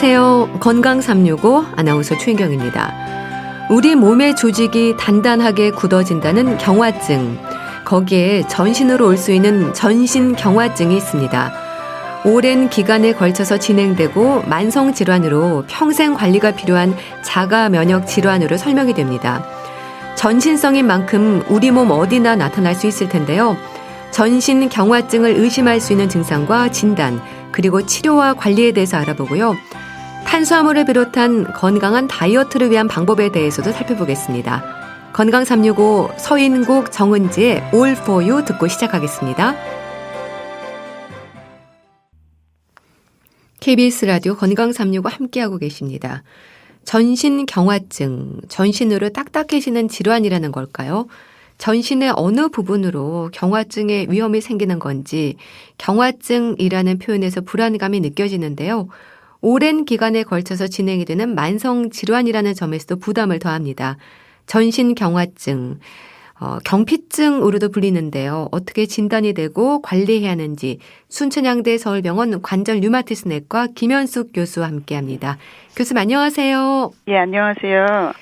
안녕하세요. 건강 365 아나운서 최인경입니다. 우리 몸의 조직이 단단하게 굳어진다는 경화증. 거기에 전신으로 올 수 있는 전신경화증이 있습니다. 오랜 기간에 걸쳐서 진행되고 만성질환으로 평생 관리가 필요한 자가 면역 질환으로 설명이 됩니다. 전신성인 만큼 우리 몸 어디나 나타날 수 있을 텐데요. 전신경화증을 의심할 수 있는 증상과 진단, 그리고 치료와 관리에 대해서 알아보고요. 탄수화물을 비롯한 건강한 다이어트를 위한 방법에 대해서도 살펴보겠습니다. 건강 365 서인국 정은지의 All for You 듣고 시작하겠습니다. KBS 라디오 건강 365 함께하고 계십니다. 전신경화증, 전신으로 딱딱해지는 질환이라는 걸까요? 전신의 어느 부분으로 경화증의 위험이 생기는 건지 경화증이라는 표현에서 불안감이 느껴지는데요. 오랜 기간에 걸쳐서 진행이 되는 만성질환이라는 점에서도 부담을 더합니다. 전신경화증, 경피증으로도 불리는데요. 어떻게 진단이 되고 관리해야 하는지 순천향대 서울병원 관절 류마티스 내과 김현숙 교수와 함께합니다. 교수님 안녕하세요. 예, 안녕하세요.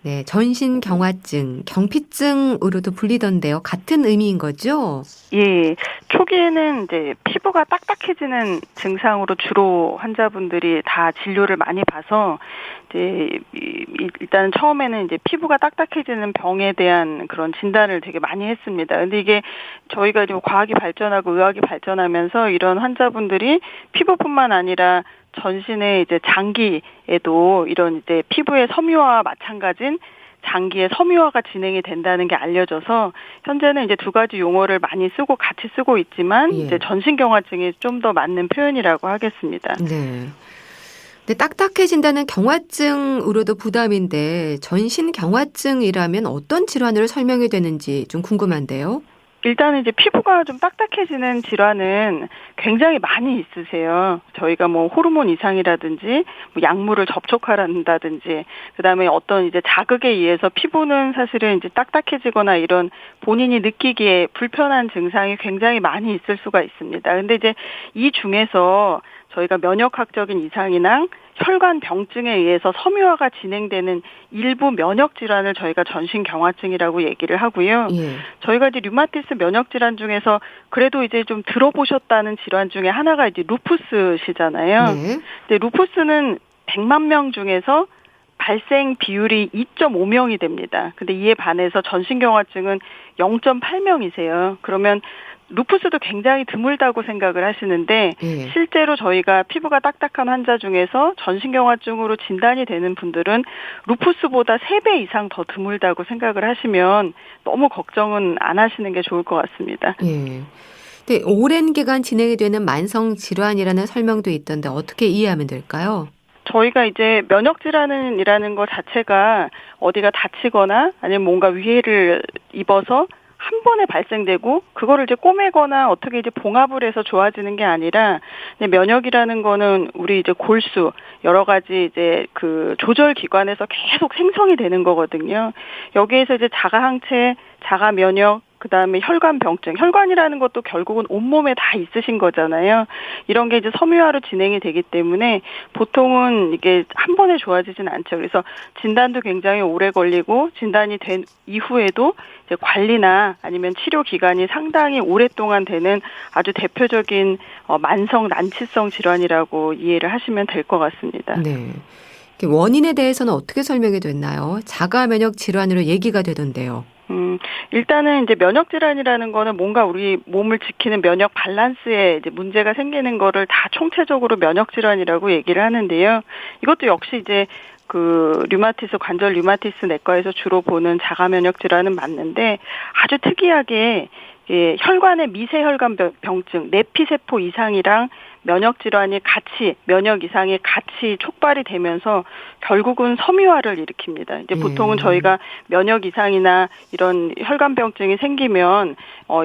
네, 전신경화증, 경피증으로도 불리던데요. 같은 의미인 거죠? 예, 초기에는 이제 피부가 딱딱해지는 증상으로 주로 환자분들이 다 진료를 많이 봐서 이제 일단 처음에는 이제 피부가 딱딱해지는 병에 대한 그런 진단을 되게 많이 했습니다. 근데 이게 저희가 지금 과학이 발전하고 의학이 발전하면서 이런 환자분들이 피부뿐만 아니라 전신의 이제 장기에도 이런 이제 피부의 섬유화와 마찬가지인 장기의 섬유화가 진행이 된다는 게 알려져서 현재는 이제 두 가지 용어를 많이 쓰고 같이 쓰고 있지만 이제 전신경화증이 좀 더 맞는 표현이라고 하겠습니다. 네. 근데 딱딱해진다는 경화증으로도 부담인데 전신경화증이라면 어떤 질환으로 설명이 되는지 좀 궁금한데요. 일단은 이제 피부가 좀 딱딱해지는 질환은 굉장히 많이 있으세요. 저희가 뭐 호르몬 이상이라든지 뭐 약물을 접촉한다든지 그다음에 어떤 이제 자극에 의해서 피부는 사실은 이제 딱딱해지거나 이런 본인이 느끼기에 불편한 증상이 굉장히 많이 있을 수가 있습니다. 근데 이제 이 중에서 저희가 면역학적인 이상이나 혈관 병증에 의해서 섬유화가 진행되는 일부 면역 질환을 저희가 전신경화증이라고 얘기를 하고요. 저희가 이제 류마티스 면역 질환 중에서 그래도 이제 좀 들어보셨다는 질환 중에 하나가 이제 루푸스시잖아요. 근데 루푸스는 100만 명 중에서 발생 비율이 2.5명이 됩니다. 근데 이에 반해서 전신경화증은 0.8명이세요. 그러면 루푸스도 굉장히 드물다고 생각을 하시는데 실제로 저희가 피부가 딱딱한 환자 중에서 전신경화증으로 진단이 되는 분들은 루푸스보다 3배 이상 더 드물다고 생각을 하시면 너무 걱정은 안 하시는 게 좋을 것 같습니다. 예. 근데 오랜 기간 진행이 되는 만성 질환이라는 설명도 있던데 어떻게 이해하면 될까요? 저희가 이제 면역질환이라는 것 자체가 어디가 다치거나 아니면 뭔가 위해를 입어서 한 번에 발생되고 그거를 이제 꼬매거나 어떻게 이제 봉합을 해서 좋아지는 게 아니라 면역이라는 거는 우리 이제 골수 여러 가지 이제 그 조절 기관에서 계속 생성이 되는 거거든요. 여기에서 이제 자가 항체, 자가 면역 그다음에 혈관 병증, 혈관이라는 것도 결국은 온몸에 다 있으신 거잖아요. 이런 게 이제 섬유화로 진행이 되기 때문에 보통은 이게 한 번에 좋아지진 않죠. 그래서 진단도 굉장히 오래 걸리고 진단이 된 이후에도 이제 관리나 아니면 치료 기간이 상당히 오랫동안 되는 아주 대표적인 만성 난치성 질환이라고 이해를 하시면 될 것 같습니다. 네. 원인에 대해서는 어떻게 설명이 됐나요? 자가 면역 질환으로 얘기가 되던데요. 일단은 이제 면역 질환이라는 거는 뭔가 우리 몸을 지키는 면역 밸런스에 이제 문제가 생기는 거를 다 총체적으로 면역 질환이라고 얘기를 하는데요. 이것도 역시 이제 그 류마티스 관절 류마티스 내과에서 주로 보는 자가 면역 질환은 맞는데 아주 특이하게 혈관의 미세혈관 병증, 내피세포 이상이랑 면역 질환이 같이 면역 이상이 같이 촉발이 되면서 결국은 섬유화를 일으킵니다. 이제 보통은 저희가 면역 이상이나 이런 혈관 병증이 생기면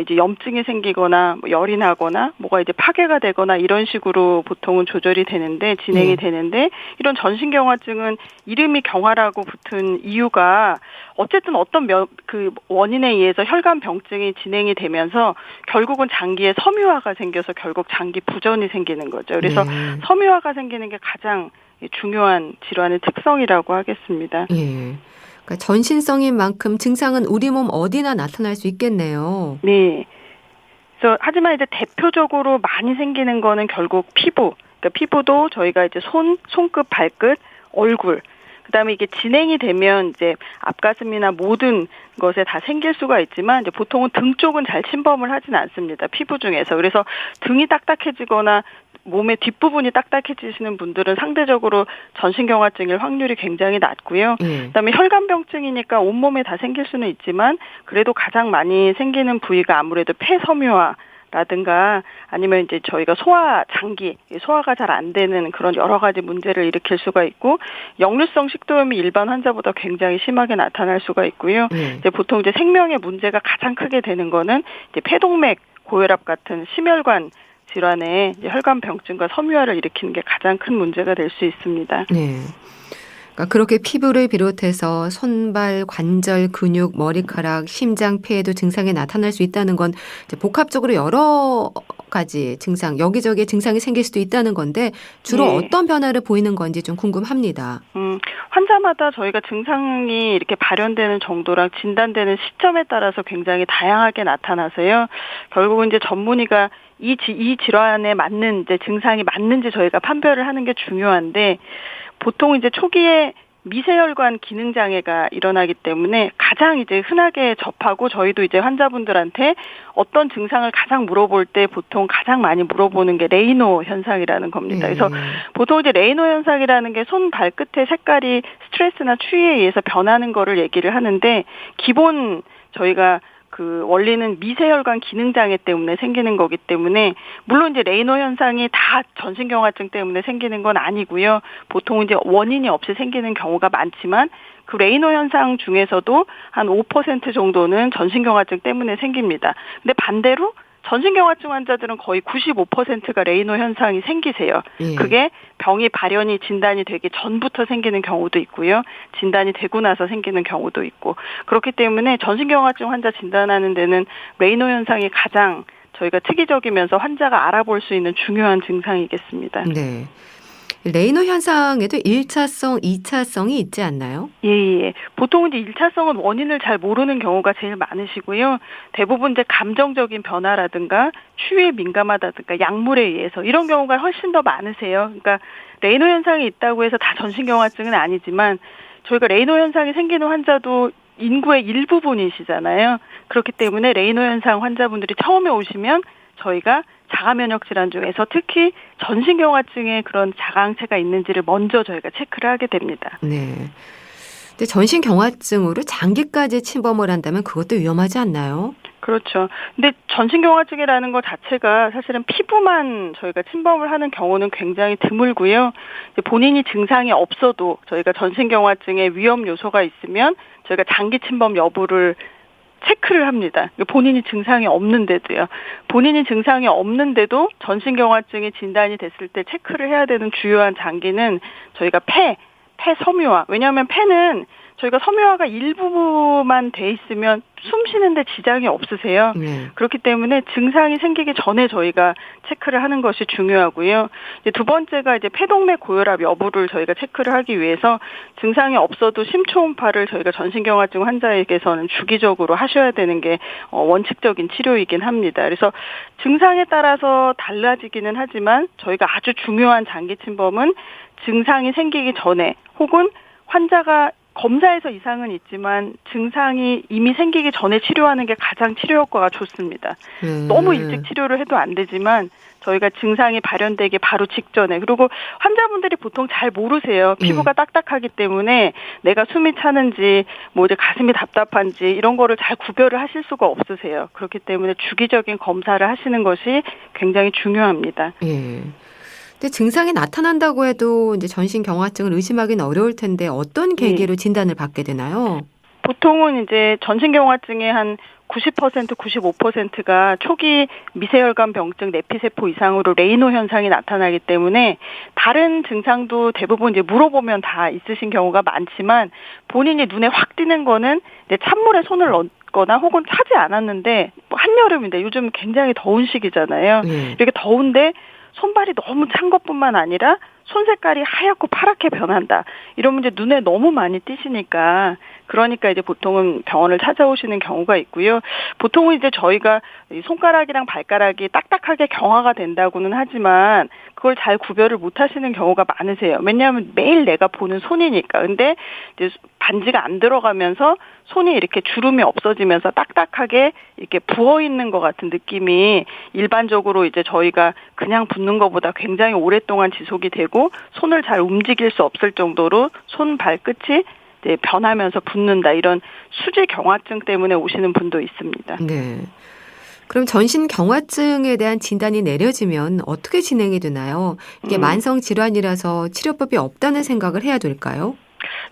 이제 염증이 생기거나 열이 나거나 뭐가 이제 파괴가 되거나 이런 식으로 보통은 조절이 되는데 진행이 되는데 이런 전신경화증은 이름이 경화라고 붙은 이유가 어쨌든 어떤 그 원인에 의해서 혈관 병증이 진행이 되면서 결국은 장기에 섬유화가 생겨서 결국 장기 부전이 생기는 거죠. 그래서 섬유화가 생기는 게 가장 중요한 질환의 특성이라고 하겠습니다. 예. 그러니까 전신성인 만큼 증상은 우리 몸 어디나 나타날 수 있겠네요. 네. 그래서 하지만 이제 대표적으로 많이 생기는 거는 결국 피부. 그러니까 피부도 저희가 이제 손끝, 발끝, 얼굴. 그다음에 이게 진행이 되면 이제 앞가슴이나 모든 것에 다 생길 수가 있지만 이제 보통은 등 쪽은 잘 침범을 하지는 않습니다. 피부 중에서. 그래서 등이 딱딱해지거나 몸의 뒷부분이 딱딱해지시는 분들은 상대적으로 전신경화증일 확률이 굉장히 낮고요. 그다음에 혈관병증이니까 온몸에 다 생길 수는 있지만 그래도 가장 많이 생기는 부위가 아무래도 폐섬유화 라든가 아니면 이제 저희가 소화가 잘 안 되는 그런 여러 가지 문제를 일으킬 수가 있고 역류성 식도염이 일반 환자보다 굉장히 심하게 나타날 수가 있고요. 이제 보통 이제 생명의 문제가 가장 크게 되는 거는 이제 폐동맥 고혈압 같은 심혈관 질환의 이제 혈관 병증과 섬유화를 일으키는 게 가장 큰 문제가 될 수 있습니다. 네. 그러니까 그렇게 피부를 비롯해서 손발, 관절, 근육, 머리카락, 심장, 폐에도 증상이 나타날 수 있다는 건 이제 복합적으로 여러 가지 증상, 여기저기 증상이 생길 수도 있다는 건데 주로 어떤 변화를 보이는 건지 좀 궁금합니다. 환자마다 저희가 증상이 이렇게 발현되는 정도랑 진단되는 시점에 따라서 굉장히 다양하게 나타나서요. 결국은 이제 전문의가 이 질환에 맞는 이제 증상이 맞는지 저희가 판별을 하는 게 중요한데 보통 이제 초기에 미세혈관 기능 장애가 일어나기 때문에 가장 이제 흔하게 접하고 저희도 이제 환자분들한테 어떤 증상을 가장 물어볼 때 보통 가장 많이 물어보는 게 레이노 현상이라는 겁니다. 그래서 보통 이제 레이노 현상이라는 게 손 발끝의 색깔이 스트레스나 추위에 의해서 변하는 거를 얘기를 하는데 기본 저희가 그 원리는 미세혈관 기능 장애 때문에 생기는 거기 때문에 물론 이제 레이노 현상이 다 전신경화증 때문에 생기는 건 아니고요. 보통 이제 원인이 없이 생기는 경우가 많지만 그 레이노 현상 중에서도 한 5% 정도는 전신경화증 때문에 생깁니다. 근데 반대로 전신경화증 환자들은 거의 95%가 레이노 현상이 생기세요. 그게 병이 발현이 진단이 되기 전부터 생기는 경우도 있고요. 진단이 되고 나서 생기는 경우도 있고. 그렇기 때문에 전신경화증 환자 진단하는 데는 레이노 현상이 가장 저희가 특이적이면서 환자가 알아볼 수 있는 중요한 증상이겠습니다. 네. 레이노 현상에도 1차성, 2차성이 있지 않나요? 예. 보통 이제 1차성은 원인을 잘 모르는 경우가 제일 많으시고요. 대부분 이제 감정적인 변화라든가 추위에 민감하다든가 약물에 의해서 이런 경우가 훨씬 더 많으세요. 그러니까 레이노 현상이 있다고 해서 다 전신경화증은 아니지만 저희가 레이노 현상이 생기는 환자도 인구의 일부분이시잖아요. 그렇기 때문에 레이노 현상 환자분들이 처음에 오시면 저희가 자가면역 질환 중에서 특히 전신경화증에 그런 자가항체가 있는지를 먼저 저희가 체크를 하게 됩니다. 네. 근데 전신경화증으로 장기까지 침범을 한다면 그것도 위험하지 않나요? 그렇죠. 근데 전신경화증이라는 것 자체가 사실은 피부만 저희가 침범을 하는 경우는 굉장히 드물고요. 본인이 증상이 없어도 저희가 전신경화증의 위험 요소가 있으면 저희가 장기 침범 여부를 체크를 합니다. 본인이 증상이 없는데도요. 본인이 증상이 없는데도 전신경화증이 진단이 됐을 때 체크를 해야 되는 주요한 장기는 저희가 폐 섬유화. 왜냐하면 폐는 저희가 섬유화가 일부만 돼 있으면 숨 쉬는데 지장이 없으세요. 그렇기 때문에 증상이 생기기 전에 저희가 체크를 하는 것이 중요하고요. 이제 두 번째가 이제 폐동맥 고혈압 여부를 저희가 체크를 하기 위해서 증상이 없어도 심초음파를 저희가 전신경화증 환자에게서는 주기적으로 하셔야 되는 게 원칙적인 치료이긴 합니다. 그래서 증상에 따라서 달라지기는 하지만 저희가 아주 중요한 장기 침범은 증상이 생기기 전에 혹은 환자가 검사에서 이상은 있지만 증상이 이미 생기기 전에 치료하는 게 가장 치료 효과가 좋습니다. 너무 일찍 치료를 해도 안 되지만 저희가 증상이 발현되기 바로 직전에 그리고 환자분들이 보통 잘 모르세요. 피부가 딱딱하기 때문에 내가 숨이 차는지 뭐 이제 가슴이 답답한지 이런 거를 잘 구별을 하실 수가 없으세요. 그렇기 때문에 주기적인 검사를 하시는 것이 굉장히 중요합니다. 근데 증상이 나타난다고 해도 이제 전신경화증을 의심하기는 어려울 텐데 어떤 계기로 진단을 받게 되나요? 보통은 이제 전신경화증의 한 90%, 95%가 초기 미세혈관 병증 내피세포 이상으로 레이노 현상이 나타나기 때문에 다른 증상도 대부분 이제 물어보면 다 있으신 경우가 많지만 본인이 눈에 확 띄는 거는 이제 찬물에 손을 넣거나 혹은 차지 않았는데 한여름인데 요즘 굉장히 더운 시기잖아요. 이렇게 더운데 손발이 너무 찬 것뿐만 아니라 손 색깔이 하얗고 파랗게 변한다. 이런 문제 눈에 너무 많이 띄시니까 그러니까 이제 보통은 병원을 찾아오시는 경우가 있고요. 보통은 이제 저희가 손가락이랑 발가락이 딱딱하게 경화가 된다고는 하지만 그걸 잘 구별을 못 하시는 경우가 많으세요. 왜냐하면 매일 내가 보는 손이니까. 근데 이제 반지가 안 들어가면서 손이 이렇게 주름이 없어지면서 딱딱하게 이렇게 부어 있는 것 같은 느낌이 일반적으로 이제 저희가 그냥 붓는 것보다 굉장히 오랫동안 지속이 되고 손을 잘 움직일 수 없을 정도로 손 발끝이 이제 변하면서 붓는다. 이런 수지 경화증 때문에 오시는 분도 있습니다. 네. 그럼 전신 경화증에 대한 진단이 내려지면 어떻게 진행이 되나요? 이게 만성 질환이라서 치료법이 없다는 생각을 해야 될까요?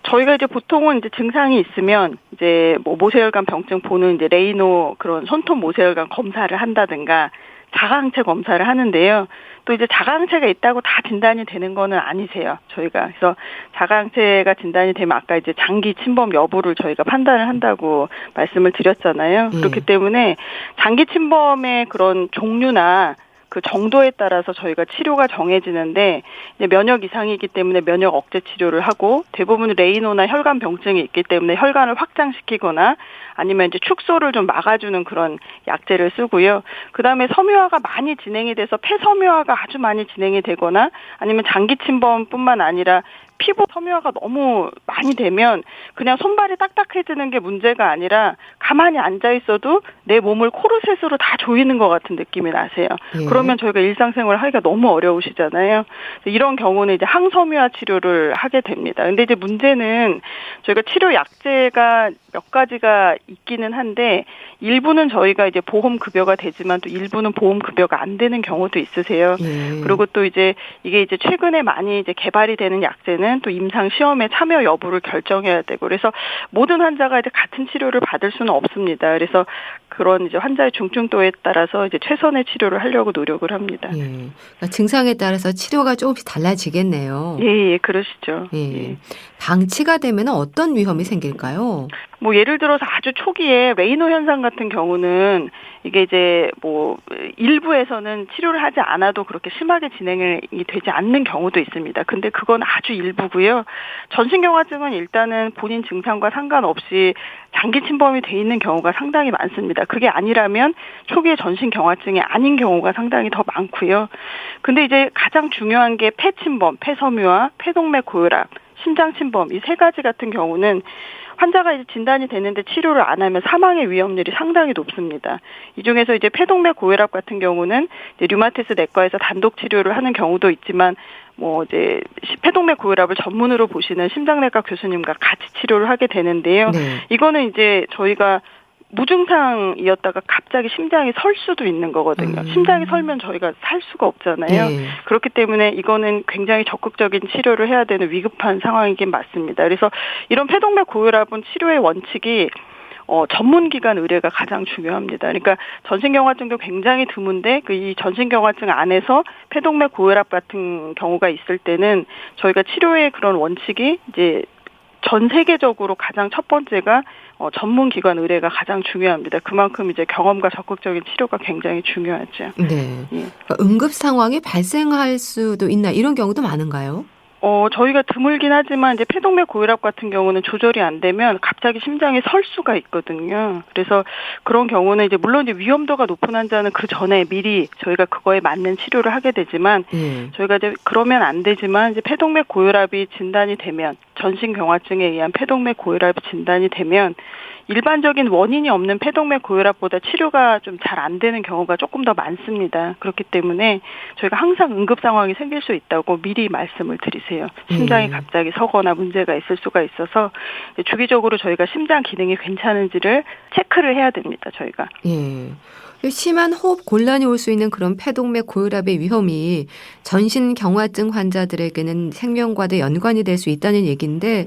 저희가 이제 보통은 이제 증상이 있으면 이제 뭐 모세혈관 병증 보는 이제 레이노 그런 손톱 모세혈관 검사를 한다든가 자가항체 검사를 하는데요. 또 이제 자가항체가 있다고 다 진단이 되는 거는 아니세요. 저희가 그래서 자가항체가 진단이 되면 아까 이제 장기 침범 여부를 저희가 판단을 한다고 말씀을 드렸잖아요. 그렇기 때문에 장기 침범의 그런 종류나 그 정도에 따라서 저희가 치료가 정해지는데 이제 면역 이상이기 때문에 면역 억제 치료를 하고 대부분 레이노나 혈관 병증이 있기 때문에 혈관을 확장시키거나 아니면 이제 축소를 좀 막아주는 그런 약제를 쓰고요. 그다음에 섬유화가 많이 진행이 돼서 폐섬유화가 아주 많이 진행이 되거나 아니면 장기 침범뿐만 아니라 피부 섬유화가 너무 많이 되면 그냥 손발이 딱딱해지는 게 문제가 아니라 가만히 앉아 있어도 내 몸을 코르셋으로 다 조이는 것 같은 느낌이 나세요. 그러면 저희가 일상생활을 하기가 너무 어려우시잖아요. 이런 경우는 이제 항섬유화 치료를 하게 됩니다. 근데 이제 문제는 저희가 치료 약제가 몇 가지가 있기는 한데 일부는 저희가 이제 보험 급여가 되지만 또 일부는 보험 급여가 안 되는 경우도 있으세요. 그리고 또 이제 이게 이제 최근에 많이 이제 개발이 되는 약제는 또 임상 시험에 참여 여부를 결정해야 되고 그래서 모든 환자가 이제 같은 치료를 받을 수는 없습니다. 그래서 그런 이제 환자의 중증도에 따라서 이제 최선의 치료를 하려고 노력을 합니다. 그러니까 증상에 따라서 치료가 조금씩 달라지겠네요. 예, 그러시죠. 예. 방치가 되면 어떤 위험이 생길까요? 뭐 예를 들어서 아주 초기에 레이노 현상 같은 경우는 이게 이제 뭐 일부에서는 치료를 하지 않아도 그렇게 심하게 진행이 되지 않는 경우도 있습니다. 근데 그건 아주 일부고요. 전신경화증은 일단은 본인 증상과 상관없이 장기 침범이 돼 있는 경우가 상당히 많습니다. 그게 아니라면 초기에 전신경화증이 아닌 경우가 상당히 더 많고요. 근데 이제 가장 중요한 게 폐침범, 폐섬유화, 폐동맥 고혈압, 심장 침범 이 세 가지 같은 경우는 환자가 이제 진단이 됐는데 치료를 안 하면 사망의 위험률이 상당히 높습니다. 이 중에서 이제 폐동맥 고혈압 같은 경우는 이제 류마티스 내과에서 단독 치료를 하는 경우도 있지만 뭐 이제 폐동맥 고혈압을 전문으로 보시는 심장내과 교수님과 같이 치료를 하게 되는데요. 이거는 이제 저희가 무증상이었다가 갑자기 심장이 설 수도 있는 거거든요. 심장이 설면 저희가 살 수가 없잖아요. 그렇기 때문에 이거는 굉장히 적극적인 치료를 해야 되는 위급한 상황이긴 맞습니다. 그래서 이런 폐동맥 고혈압은 치료의 원칙이 전문기관 의뢰가 가장 중요합니다. 그러니까 전신경화증도 굉장히 드문데 이 전신경화증 안에서 폐동맥 고혈압 같은 경우가 있을 때는 저희가 치료의 그런 원칙이 이제 전 세계적으로 가장 첫 번째가 전문기관 의뢰가 가장 중요합니다. 그만큼 이제 경험과 적극적인 치료가 굉장히 중요하죠. 네. 그러니까 응급 상황이 발생할 수도 있나 이런 경우도 많은가요? 저희가 드물긴 하지만 이제 폐동맥 고혈압 같은 경우는 조절이 안 되면 갑자기 심장이 설 수가 있거든요. 그래서 그런 경우는 이제 물론 이제 위험도가 높은 환자는 그 전에 미리 저희가 그거에 맞는 치료를 하게 되지만 저희가 이제 그러면 안 되지만 이제 폐동맥 고혈압이 진단이 되면 전신경화증에 의한 폐동맥 고혈압이 진단이 되면 일반적인 원인이 없는 폐동맥 고혈압보다 치료가 좀 잘 안 되는 경우가 조금 더 많습니다. 그렇기 때문에 저희가 항상 응급 상황이 생길 수 있다고 미리 말씀을 드리세요. 심장이 갑자기 서거나 문제가 있을 수가 있어서 주기적으로 저희가 심장 기능이 괜찮은지를 체크를 해야 됩니다. 저희가. 심한 호흡 곤란이 올 수 있는 그런 폐동맥 고혈압의 위험이 전신 경화증 환자들에게는 생명과도 연관이 될 수 있다는 얘기인데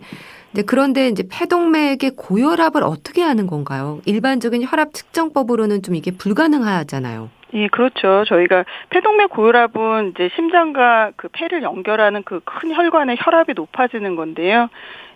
그런데 이제 폐동맥의 고혈압을 어떻게 하는 건가요? 일반적인 혈압 측정법으로는 좀 이게 불가능하잖아요. 예, 그렇죠. 저희가 폐동맥 고혈압은 이제 심장과 그 폐를 연결하는 그 큰 혈관의 혈압이 높아지는 건데요.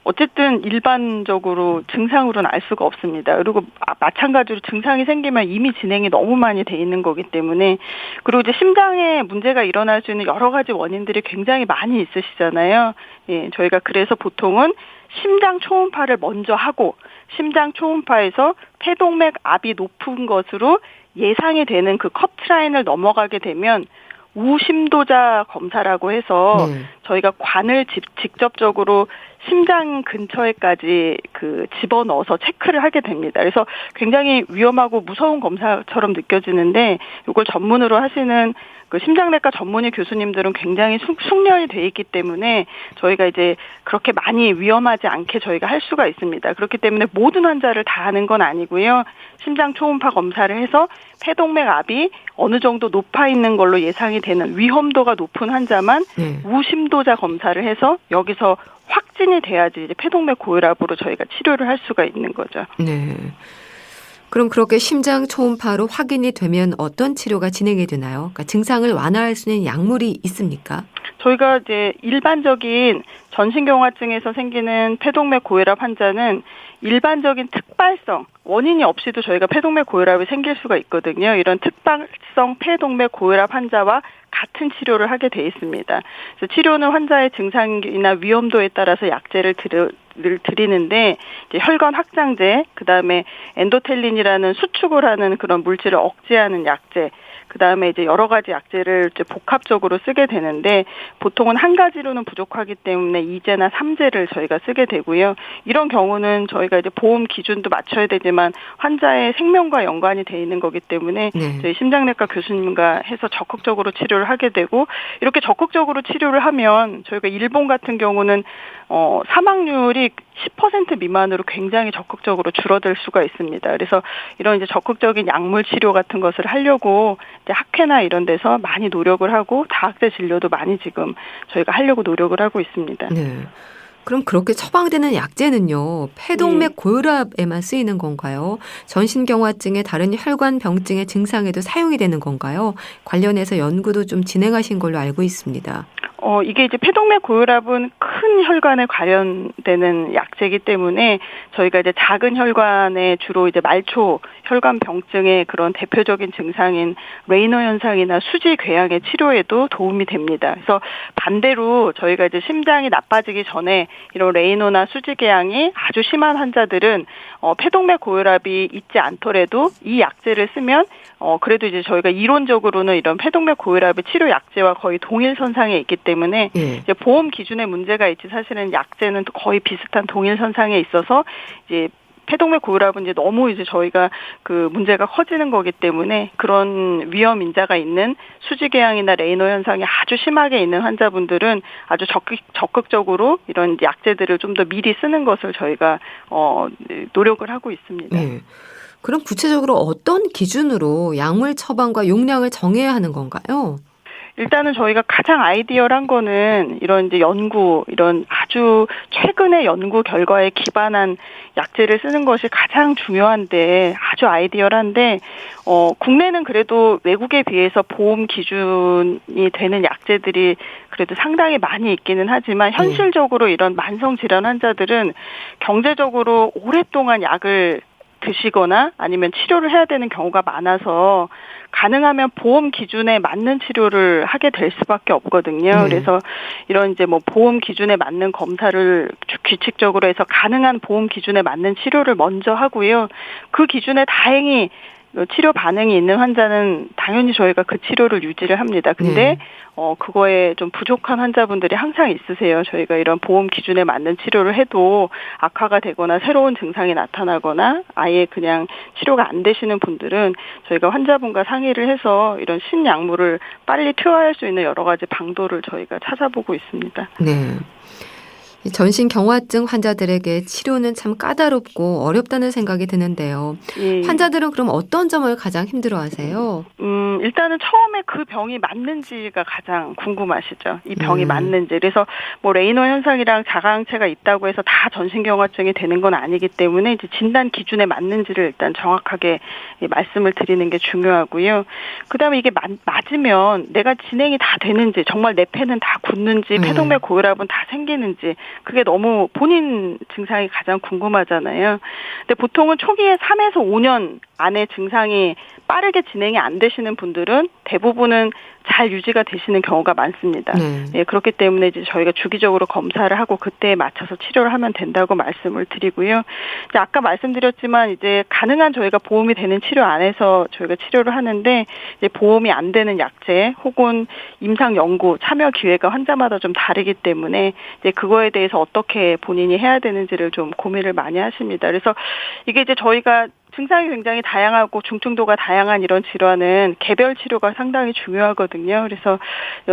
어쨌든 일반적으로 증상으로는 알 수가 없습니다. 그리고 마찬가지로 증상이 생기면 이미 진행이 너무 많이 돼 있는 거기 때문에, 그리고 이제 심장에 문제가 일어날 수 있는 여러 가지 원인들이 굉장히 많이 있으시잖아요. 예, 저희가 그래서 보통은 심장 초음파를 먼저 하고 심장 초음파에서 폐동맥 압이 높은 것으로 예상이 되는 그 커트라인을 넘어가게 되면 우심도자 검사라고 해서 네. 저희가 관을 직접적으로 심장 근처에까지 그 집어넣어서 체크를 하게 됩니다. 그래서 굉장히 위험하고 무서운 검사처럼 느껴지는데, 이걸 전문으로 하시는 그 심장내과 전문의 교수님들은 굉장히 숙련이 돼 있기 때문에 저희가 이제 그렇게 많이 위험하지 않게 저희가 할 수가 있습니다. 그렇기 때문에 모든 환자를 다 하는 건 아니고요. 심장 초음파 검사를 해서 폐동맥 압이 어느 정도 높아 있는 걸로 예상이 되는 위험도가 높은 환자만 네. 우심도자 검사를 해서 여기서 확진이 돼야지 이제 폐동맥 고혈압으로 저희가 치료를 할 수가 있는 거죠. 네. 그럼 그렇게 심장 초음파로 확인이 되면 어떤 치료가 진행이 되나요? 그러니까 증상을 완화할 수 있는 약물이 있습니까? 저희가 이제 일반적인 전신경화증에서 생기는 폐동맥 고혈압 환자는 일반적인 특발성, 원인이 없이도 저희가 폐동맥 고혈압이 생길 수가 있거든요. 이런 특발성 폐동맥 고혈압 환자와 같은 치료를 하게 돼 있습니다. 그래서 치료는 환자의 증상이나 위험도에 따라서 약제를 드리는데, 이제 혈관 확장제, 그다음에 엔도텔린이라는 수축을 하는 그런 물질을 억제하는 약제, 그다음에 이제 여러 가지 약제를 이제 복합적으로 쓰게 되는데, 보통은 한 가지로는 부족하기 때문에 2제나 3제를 저희가 쓰게 되고요. 이런 경우는 저희가 이제 보험 기준도 맞춰야 되지만 환자의 생명과 연관이 돼 있는 거기 때문에 네. 저희 심장내과 교수님과 해서 적극적으로 치료를 하게 되고, 이렇게 적극적으로 치료를 하면 저희가 일본 같은 경우는 사망률이 10% 미만으로 굉장히 적극적으로 줄어들 수가 있습니다. 그래서 이런 이제 적극적인 약물 치료 같은 것을 하려고 이제 학회나 이런 데서 많이 노력을 하고 다학제 진료도 많이 지금 저희가 하려고 노력을 하고 있습니다. 네. 그럼 그렇게 처방되는 약제는요, 폐동맥 고혈압에만 쓰이는 건가요? 전신경화증의 다른 혈관 병증의 증상에도 사용이 되는 건가요? 관련해서 연구도 좀 진행하신 걸로 알고 있습니다. 이게 이제 폐동맥 고혈압은 큰 혈관에 관련되는 약제이기 때문에 저희가 이제 작은 혈관에 주로 이제 말초 혈관 병증의 그런 대표적인 증상인 레이너 현상이나 수지 궤양의 치료에도 도움이 됩니다. 그래서 반대로 저희가 이제 심장이 나빠지기 전에 이런 레이너나 수지 궤양이 아주 심한 환자들은 폐동맥 고혈압이 있지 않더라도 이 약제를 쓰면 그래도 이제 저희가 이론적으로는 이런 폐동맥 고혈압의 치료 약제와 거의 동일선상에 있기 때문에 예. 이제 보험 기준에 문제가 있지, 사실은 약제는 거의 비슷한 동일선상에 있어서 이제 폐동맥 고혈압은 이제 너무 이제 저희가 그 문제가 커지는 거기 때문에 그런 위험 인자가 있는 수지궤양이나 레이너 현상이 아주 심하게 있는 환자분들은 아주 적극적으로 이런 약제들을 좀 더 미리 쓰는 것을 저희가 노력을 하고 있습니다. 네. 그럼 구체적으로 어떤 기준으로 약물 처방과 용량을 정해야 하는 건가요? 일단은 저희가 가장 아이디어한 거는 이런 이제 연구, 이런 아주 최근의 연구 결과에 기반한 약제를 쓰는 것이 가장 중요한데, 아주 아이디어한데, 국내는 그래도 외국에 비해서 보험 기준이 되는 약제들이 그래도 상당히 많이 있기는 하지만, 현실적으로 이런 만성 질환 환자들은 경제적으로 오랫동안 약을 드시거나 아니면 치료를 해야 되는 경우가 많아서 가능하면 보험 기준에 맞는 치료를 하게 될 수밖에 없거든요. 그래서 이런 이제 뭐 보험 기준에 맞는 검사를 규칙적으로 해서 가능한 보험 기준에 맞는 치료를 먼저 하고요. 그 기준에 다행히 치료 반응이 있는 환자는 당연히 저희가 그 치료를 유지를 합니다. 근데 그거에 좀 부족한 환자분들이 항상 있으세요. 저희가 이런 보험 기준에 맞는 치료를 해도 악화가 되거나 새로운 증상이 나타나거나 아예 그냥 치료가 안 되시는 분들은 저희가 환자분과 상의를 해서 이런 신약물을 빨리 투여할 수 있는 여러 가지 방도를 저희가 찾아보고 있습니다. 네. 이 전신경화증 환자들에게 치료는 참 까다롭고 어렵다는 생각이 드는데요. 예. 환자들은 그럼 어떤 점을 가장 힘들어하세요? 일단은 처음에 그 병이 맞는지가 가장 궁금하시죠. 이 병이 맞는지. 그래서 뭐 레이너 현상이랑 자가항체가 있다고 해서 다 전신경화증이 되는 건 아니기 때문에 이제 진단 기준에 맞는지를 일단 정확하게 말씀을 드리는 게 중요하고요. 그다음에 이게 맞으면 내가 진행이 다 되는지, 정말 내 폐는 다 굳는지, 폐동맥 고혈압은 다 생기는지, 그게 너무 본인 증상이 가장 궁금하잖아요. 근데 보통은 초기에 3에서 5년 안에 증상이 빠르게 진행이 안 되시는 분들은 대부분은 잘 유지가 되시는 경우가 많습니다. 예, 그렇기 때문에 이제 저희가 주기적으로 검사를 하고 그때에 맞춰서 치료를 하면 된다고 말씀을 드리고요. 이제 아까 말씀드렸지만 이제 가능한 저희가 보험이 되는 치료 안에서 저희가 치료를 하는데 이제 보험이 안 되는 약제 혹은 임상 연구 참여 기회가 환자마다 좀 다르기 때문에 이제 그거에 대해서 어떻게 본인이 해야 되는지를 좀 고민을 많이 하십니다. 그래서 이게 이제 저희가 증상이 굉장히 다양하고 중증도가 다양한 이런 질환은 개별 치료가 상당히 중요하거든요. 그래서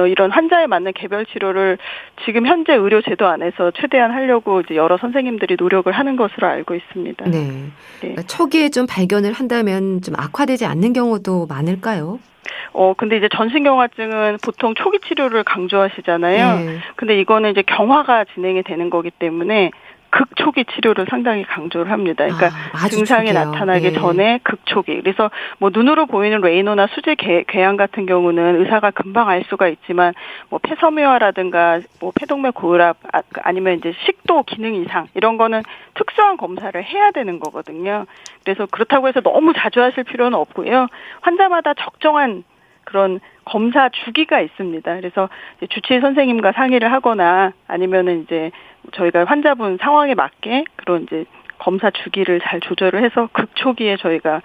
이런 환자에 맞는 개별 치료를 지금 현재 의료 제도 안에서 최대한 하려고 이제 여러 선생님들이 노력을 하는 것으로 알고 있습니다. 네. 그러니까 초기에 좀 발견을 한다면 좀 악화되지 않는 경우도 많을까요? 근데 이제 전신경화증은 보통 초기 치료를 강조하시잖아요. 네. 근데 이거는 이제 경화가 진행이 되는 거기 때문에 극초기 치료를 상당히 강조를 합니다. 그러니까 증상이 초기요. 나타나기 전에 극초기. 그래서 뭐 눈으로 보이는 레이노나 수질 궤양 같은 경우는 의사가 금방 알 수가 있지만 뭐 폐섬유화라든가 뭐 폐동맥 고혈압 아니면 이제 식도 기능 이상 이런 거는 특수한 검사를 해야 되는 거거든요. 그래서 그렇다고 해서 너무 자주 하실 필요는 없고요. 환자마다 적정한 그런 검사 주기가 있습니다. 그래서 주치의 선생님과 상의를 하거나 아니면은 이제 저희가 환자분 상황에 맞게 그런 이제 검사 주기를 잘 조절을 해서 극초기에 저희가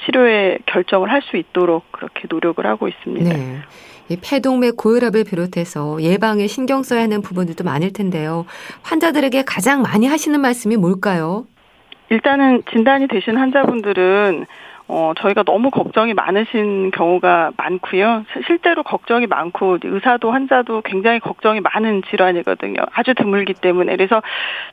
치료의 결정을 할 수 있도록 그렇게 노력을 하고 있습니다. 네. 이 폐동맥 고혈압을 비롯해서 예방에 신경 써야 하는 부분들도 많을 텐데요. 환자들에게 가장 많이 하시는 말씀이 뭘까요? 일단은 진단이 되신 환자분들은 저희가 너무 걱정이 많으신 경우가 많고요. 실제로 걱정이 많고 의사도 환자도 굉장히 걱정이 많은 질환이거든요. 아주 드물기 때문에. 그래서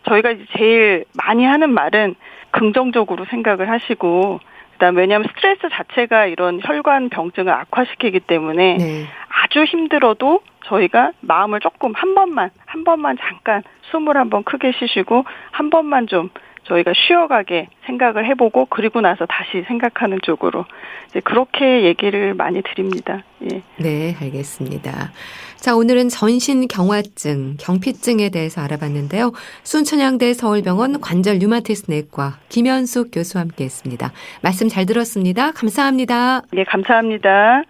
저희가 이제 제일 많이 하는 말은 긍정적으로 생각을 하시고 그다음에 왜냐하면 스트레스 자체가 이런 혈관 병증을 악화시키기 때문에 아주 힘들어도 저희가 마음을 조금 한 번만 잠깐 숨을 한번 크게 쉬시고 한 번만 좀 저희가 쉬어가게 생각을 해보고 그리고 나서 다시 생각하는 쪽으로 이제 그렇게 얘기를 많이 드립니다. 예. 네, 알겠습니다. 자, 오늘은 전신경화증, 경피증에 대해서 알아봤는데요. 순천향대 서울병원 관절 류마티스 내과 김현숙 교수와 함께했습니다. 말씀 잘 들었습니다. 감사합니다. 네, 감사합니다.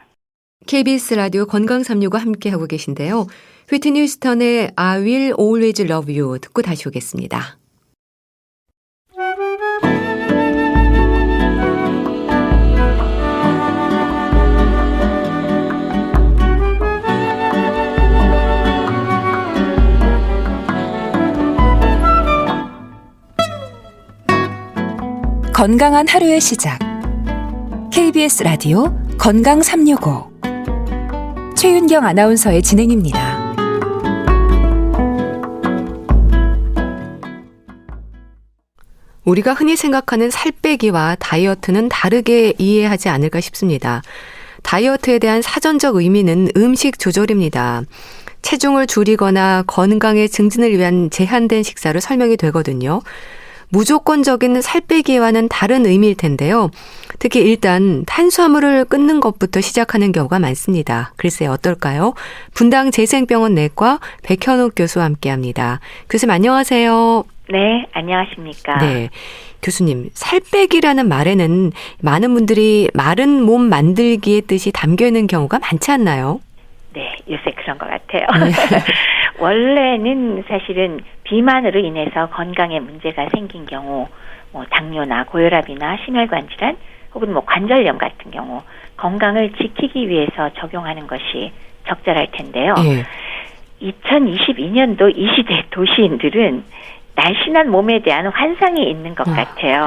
KBS 라디오 건강365 함께하고 계신데요. 휘트니 휴스턴의 I Will Always Love You 듣고 다시 오겠습니다. 건강한 하루의 시작. KBS 라디오 건강365 최윤경 아나운서의 진행입니다. 우리가 흔히 생각하는 살 빼기와 다이어트는 다르게 이해하지 않을까 싶습니다. 다이어트에 대한 사전적 의미는 음식 조절입니다. 체중을 줄이거나 건강의 증진을 위한 제한된 식사로 설명이 되거든요. 무조건적인 살 빼기와는 다른 의미일 텐데요. 특히 일단 탄수화물을 끊는 것부터 시작하는 경우가 많습니다. 글쎄 어떨까요? 분당 재생병원 내과 백현옥 교수와 함께합니다. 교수님 안녕하세요. 네, 안녕하십니까. 네, 교수님 살 빼기라는 말에는 많은 분들이 마른 몸 만들기의 뜻이 담겨있는 경우가 많지 않나요? 네, 요새 그런 것 같아요. 원래는 사실은 비만으로 인해서 건강에 문제가 생긴 경우, 뭐 당뇨나 고혈압이나 심혈관 질환, 혹은 뭐 관절염 같은 경우 건강을 지키기 위해서 적용하는 것이 적절할 텐데요. 2022년도 이 시대 도시인들은 날씬한 몸에 대한 환상이 있는 것 같아요.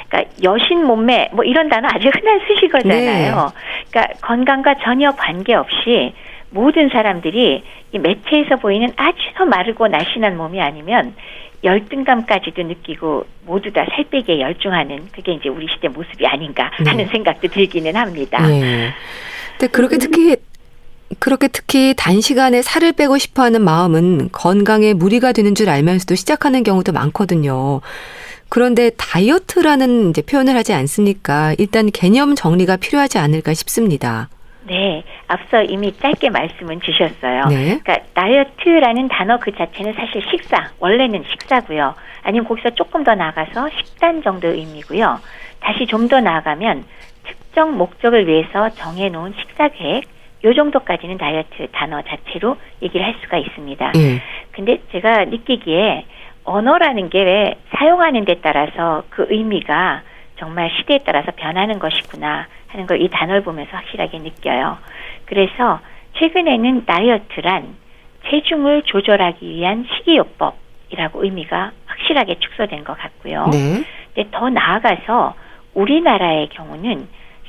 그러니까 여신 몸매 뭐 이런 단어 아주 흔한 수식어잖아요. 그러니까 건강과 전혀 관계없이 모든 사람들이 이 매체에서 보이는 아주 마르고 날씬한 몸이 아니면 열등감까지도 느끼고 모두 다 살 빼기에 열중하는 그게 이제 우리 시대 모습이 아닌가 하는 생각도 들기는 합니다. 네. 근데 그렇게 특히 단시간에 살을 빼고 싶어하는 마음은 건강에 무리가 되는 줄 알면서도 시작하는 경우도 많거든요. 그런데 다이어트라는 이제 표현을 하지 않습니까? 일단 개념 정리가 필요하지 않을까 싶습니다. 네, 앞서 이미 짧게 말씀은 주셨어요. 네. 그러니까 다이어트라는 단어 그 자체는 사실 식사, 원래는 식사고요. 아니면 거기서 조금 더 나아가서 식단 정도의 의미고요. 다시 좀 더 나아가면 특정 목적을 위해서 정해놓은 식사 계획, 요 정도까지는 다이어트 단어 자체로 얘기를 할 수가 있습니다. 근데 제가 느끼기에 언어라는 게 왜 사용하는 데 따라서 그 의미가 정말 시대에 따라서 변하는 것이구나 하는 걸 이 단어를 보면서 확실하게 느껴요. 그래서 최근에는 다이어트란 체중을 조절하기 위한 식이요법이라고 의미가 확실하게 축소된 것 같고요. 네. 근데 더 나아가서 우리나라의 경우는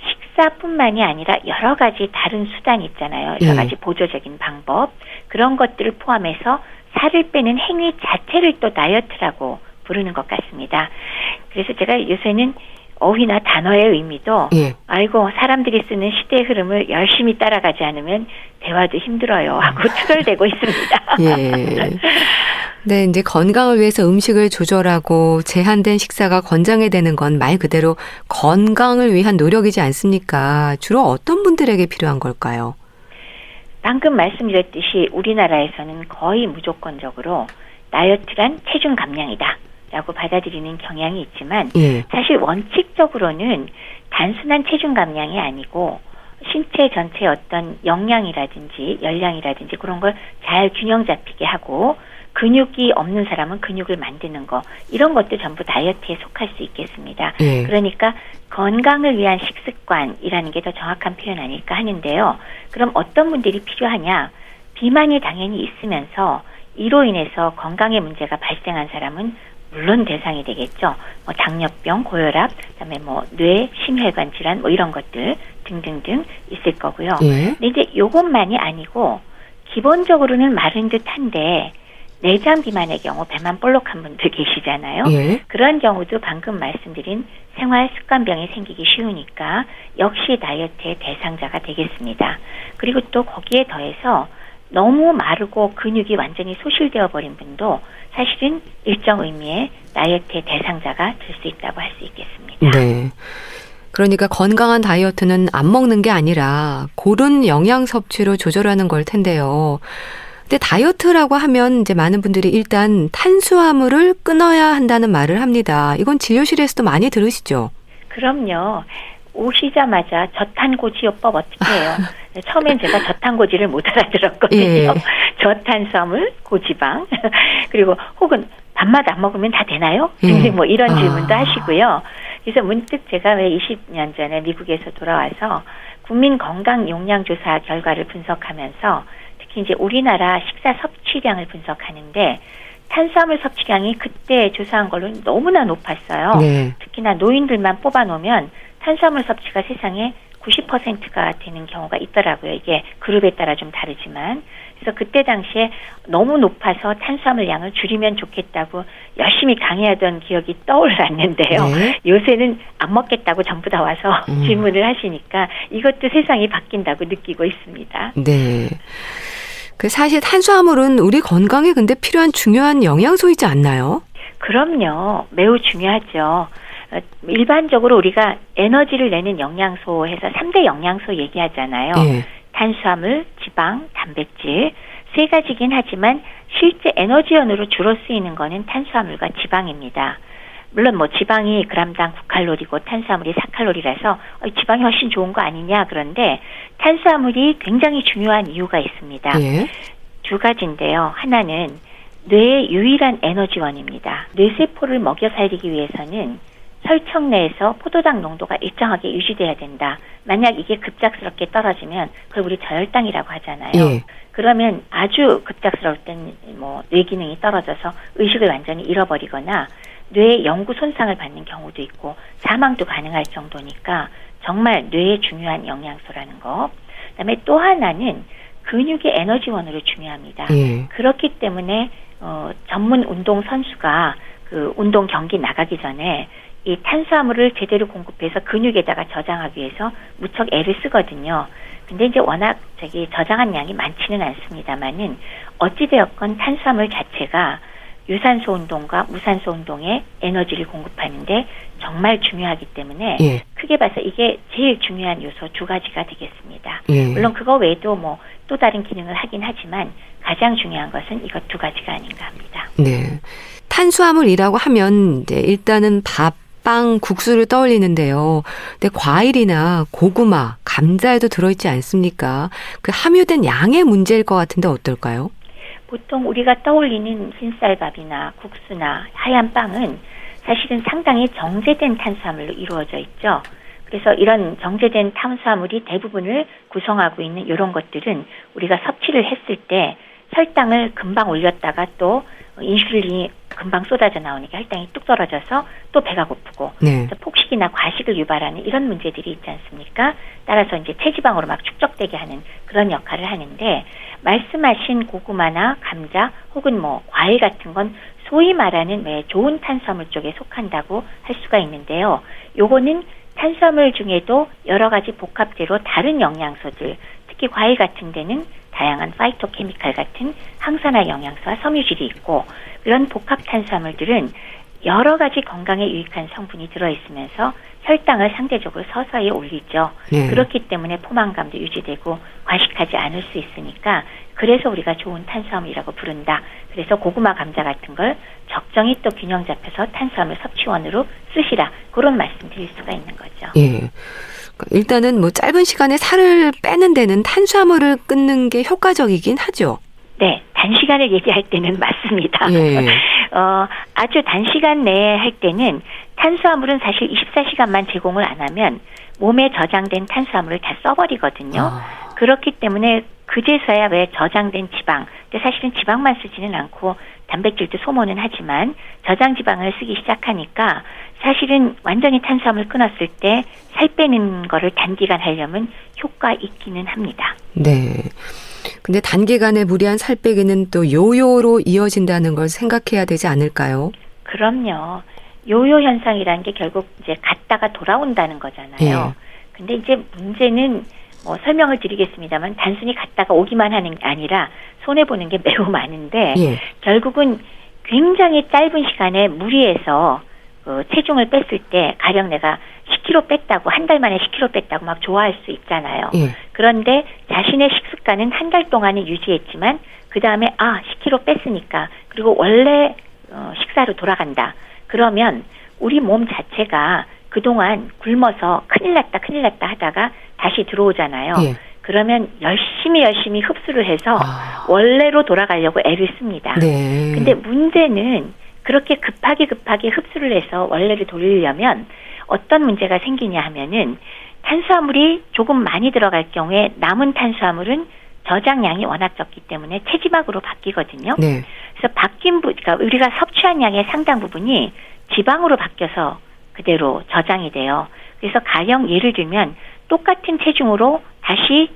식사뿐만이 아니라 여러 가지 다른 수단이 있잖아요. 여러 가지 보조적인 방법. 그런 것들을 포함해서 살을 빼는 행위 자체를 또 다이어트라고 부르는 것 같습니다. 그래서 제가 요새는 어휘나 단어의 의미도 아이고 사람들이 쓰는 시대의 흐름을 열심히 따라가지 않으면 대화도 힘들어요 하고 투덜대고 있습니다. 예. 네, 이제 건강을 위해서 음식을 조절하고 제한된 식사가 권장이 되는 건 말 그대로 건강을 위한 노력이지 않습니까? 주로 어떤 분들에게 필요한 걸까요? 방금 말씀드렸듯이 우리나라에서는 거의 무조건적으로 다이어트란 체중 감량이다 라고 받아들이는 경향이 있지만 사실 원칙적으로는 단순한 체중 감량이 아니고 신체 전체의 어떤 영양이라든지 열량이라든지 그런 걸 잘 균형 잡히게 하고 근육이 없는 사람은 근육을 만드는 거 이런 것도 전부 다이어트에 속할 수 있겠습니다. 그러니까 건강을 위한 식습관이라는 게 더 정확한 표현 아닐까 하는데요. 그럼 어떤 분들이 필요하냐? 비만이 당연히 있으면서 이로 인해서 건강에 문제가 발생한 사람은 물론 대상이 되겠죠. 뭐 당뇨병, 고혈압, 그다음에 뭐 뇌, 심혈관 질환 뭐 이런 것들 등등등 있을 거고요. 근데 이제 요것만이 아니고 기본적으로는 마른 듯한데 내장 비만의 경우 배만 볼록한 분들 계시잖아요. 그런 경우도 방금 말씀드린 생활 습관병이 생기기 쉬우니까 역시 다이어트의 대상자가 되겠습니다. 그리고 또 거기에 더해서 너무 마르고 근육이 완전히 소실되어 버린 분도 사실은 일정 의미의 다이어트의 대상자가 될 수 있다고 할 수 있겠습니다. 네. 그러니까 건강한 다이어트는 안 먹는 게 아니라 고른 영양 섭취로 조절하는 걸 텐데요. 근데 다이어트라고 하면 이제 많은 분들이 일단 탄수화물을 끊어야 한다는 말을 합니다. 이건 진료실에서도 많이 들으시죠? 그럼요. 오시자마자 저탄고지요법 어떻게 해요? 처음엔 제가 저탄고지를 못 알아들었거든요. 저탄수화물, 고지방 그리고 혹은 밥맛 안 먹으면 다 되나요? 등등 뭐 이런 질문도 하시고요. 그래서 문득 제가 왜 20년 전에 미국에서 돌아와서 국민 건강 용량 조사 결과를 분석하면서 특히 이제 우리나라 식사 섭취량을 분석하는데 탄수화물 섭취량이 그때 조사한 걸로는 너무나 높았어요. 특히나 노인들만 뽑아놓으면 탄수화물 섭취가 세상에 90%가 되는 경우가 있더라고요. 이게 그룹에 따라 좀 다르지만. 그래서 그때 당시에 너무 높아서 탄수화물 양을 줄이면 좋겠다고 열심히 강의하던 기억이 떠올랐는데요. 요새는 안 먹겠다고 전부 다 와서 질문을 하시니까 이것도 세상이 바뀐다고 느끼고 있습니다. 네. 그 사실 탄수화물은 우리 건강에 근데 필요한 중요한 영양소이지 않나요? 그럼요. 매우 중요하죠. 일반적으로 우리가 에너지를 내는 영양소 해서 3대 영양소 얘기하잖아요. 탄수화물, 지방, 단백질 세 가지긴 하지만 실제 에너지원으로 주로 쓰이는 거는 탄수화물과 지방입니다. 물론 뭐 지방이 그람당 9칼로리고 탄수화물이 4칼로리라서 지방이 훨씬 좋은 거 아니냐 그런데 탄수화물이 굉장히 중요한 이유가 있습니다. 두 가지인데요. 하나는 뇌의 유일한 에너지원입니다. 뇌세포를 먹여 살리기 위해서는 혈청 내에서 포도당 농도가 일정하게 유지돼야 된다. 만약 이게 급작스럽게 떨어지면 그걸 우리 저혈당이라고 하잖아요. 그러면 아주 급작스러울 땐 뭐 뇌 기능이 떨어져서 의식을 완전히 잃어버리거나 뇌에 영구 손상을 받는 경우도 있고 사망도 가능할 정도니까 정말 뇌에 중요한 영양소라는 거. 그다음에 또 하나는 근육의 에너지원으로 중요합니다. 예. 그렇기 때문에 전문 운동 선수가 그 운동 경기 나가기 전에 이 탄수화물을 제대로 공급해서 근육에다가 저장하기 위해서 무척 애를 쓰거든요. 근데 이제 워낙 저장한 양이 많지는 않습니다만은 어찌되었건 탄수화물 자체가 유산소 운동과 무산소 운동에 에너지를 공급하는데 정말 중요하기 때문에 예. 크게 봐서 이게 제일 중요한 요소 두 가지가 되겠습니다. 예. 물론 그거 외에도 뭐 또 다른 기능을 하긴 하지만 가장 중요한 것은 이것 두 가지가 아닌가 합니다. 네. 탄수화물이라고 하면 이제 일단은 밥, 빵, 국수를 떠올리는데요. 근데 과일이나 고구마, 감자에도 들어있지 않습니까? 그 함유된 양의 문제일 것 같은데 어떨까요? 보통 우리가 떠올리는 흰쌀밥이나 국수나 하얀 빵은 사실은 상당히 정제된 탄수화물로 이루어져 있죠. 그래서 이런 정제된 탄수화물이 대부분을 구성하고 있는 이런 것들은 우리가 섭취를 했을 때 혈당을 금방 올렸다가 또 인슐린이 금방 쏟아져 나오니까 혈당이 뚝 떨어져서 또 배가 고프고 네. 폭식이나 과식을 유발하는 이런 문제들이 있지 않습니까? 따라서 이제 체지방으로 막 축적되게 하는 그런 역할을 하는데 말씀하신 고구마나 감자 혹은 뭐 과일 같은 건 소위 말하는 왜 좋은 탄수화물 쪽에 속한다고 할 수가 있는데요. 요거는 탄수화물 중에도 여러 가지 복합재로 다른 영양소들, 특히 과일 같은 데는 다양한 파이토케미칼 같은 항산화 영양소와 섬유질이 있고 이런 복합 탄수화물들은 여러 가지 건강에 유익한 성분이 들어있으면서 혈당을 상대적으로 서서히 올리죠. 네. 그렇기 때문에 포만감도 유지되고 과식하지 않을 수 있으니까 그래서 우리가 좋은 탄수화물이라고 부른다. 그래서 고구마, 감자 같은 걸 적정히 또 균형 잡혀서 탄수화물 섭취원으로 쓰시라. 그런 말씀 드릴 수가 있는 거죠. 예. 일단은 뭐 짧은 시간에 살을 빼는 데는 탄수화물을 끊는 게 효과적이긴 하죠. 네, 단시간을 얘기할 때는 맞습니다. 예. 아주 단시간 내에 할 때는 탄수화물은 사실 24시간만 제공을 안 하면 몸에 저장된 탄수화물을 다 써버리거든요. 그렇기 때문에 그제서야 왜 저장된 지방, 근데 사실은 지방만 쓰지는 않고 단백질도 소모는 하지만 저장 지방을 쓰기 시작하니까 사실은 완전히 탄수화물 끊었을 때 살 빼는 거를 단기간 하려면 효과 있기는 합니다. 네. 근데 단기간에 무리한 살 빼기는 또 요요로 이어진다는 걸 생각해야 되지 않을까요? 그럼요. 요요 현상이라는 게 결국 이제 갔다가 돌아온다는 거잖아요. 예. 근데 이제 문제는 뭐 설명을 드리겠습니다만 단순히 갔다가 오기만 하는 게 아니라 손해보는 게 매우 많은데 예. 결국은 굉장히 짧은 시간에 무리해서 체중을 뺐을 때 가령 내가 10kg 뺐다고 한 달 만에 10kg 뺐다고 막 좋아할 수 있잖아요. 예. 그런데 자신의 식습관은 한 달 동안은 유지했지만 그 다음에 10kg 뺐으니까 그리고 원래 식사로 돌아간다. 그러면 우리 몸 자체가 그동안 굶어서 큰일 났다 하다가 다시 들어오잖아요. 예. 그러면 열심히 흡수를 해서 원래로 돌아가려고 애를 씁니다. 네. 근데 문제는 그렇게 급하게 흡수를 해서 원래를 돌리려면 어떤 문제가 생기냐 하면은 탄수화물이 조금 많이 들어갈 경우에 남은 탄수화물은 저장량이 워낙 적기 때문에 체지방으로 바뀌거든요. 네. 그래서 그러니까 우리가 섭취한 양의 상당 부분이 지방으로 바뀌어서 그대로 저장이 돼요. 그래서 가령 예를 들면 똑같은 체중으로 다시